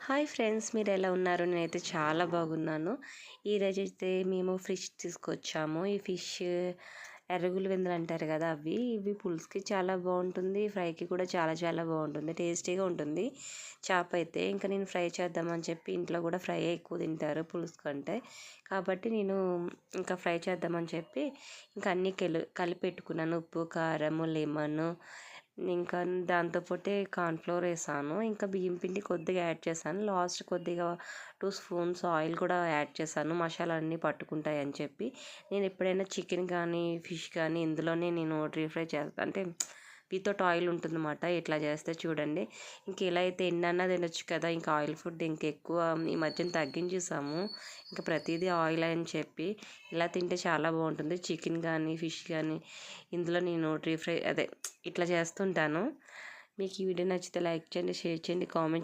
Hi friends, మీరు ఎలా ఉన్నారు? నేనైతే చాలా బాగున్నాను. ఈరోజైతే మేము ఫిష్ తీసుకొచ్చాము. ఈ ఫిష్ ఎర్రగులు వెందులు అంటారు కదా, ఇవి పులుసుకి చాలా బాగుంటుంది, ఫ్రైకి కూడా చాలా చాలా బాగుంటుంది, టేస్టీగా ఉంటుంది చేప అయితే. ఇంకా నేను ఫ్రై చేద్దామని చెప్పి, ఇంట్లో కూడా ఫ్రై ఎక్కువ తింటారు పులుసు కంటే, కాబట్టి నేను ఇంకా ఫ్రై చేద్దామని చెప్పి ఇంకా అన్నీ కలిపి పెట్టుకున్నాను. ఉప్పు, కారము, లెమన్, ఇంకా దాంతోపాటే కార్న్‌ఫ్లోర్ వేసాను. ఇంకా బియ్యం పిండి కొద్దిగా యాడ్ చేశాను. లాస్ట్ కొద్దిగా 2 స్పూన్స్ ఆయిల్ కూడా యాడ్ చేశాను, మసాలా అన్నీ పట్టుకుంటాయని చెప్పి. నేను ఎప్పుడైనా చికెన్ కానీ ఫిష్ కానీ ఇందులోనే నేను డీప్ ఫ్రై చేస్తాను, అంటే వితౌట్ ఆయిల్ ఉంటుందన్నమాట. ఇట్లా చేస్తే చూడండి, ఇంక ఇలా అయితే ఎన్నన్నా తినొచ్చు కదా, ఇంకా ఆయిల్ ఫుడ్ ఇంకెక్కువ ఈ మధ్యన తగ్గించేసాము. ఇంకా ప్రతిదీ ఆయిల్ అని చెప్పి ఇలా తింటే చాలా బాగుంటుంది. చికెన్ కానీ ఫిష్ కానీ ఇందులో నేను డీప్ ఫ్రై ఇట్లా చేస్తుంటాను. మీకు ఈ వీడియో నచ్చితే లైక్ చేయండి, షేర్ చేయండి, కామెంట్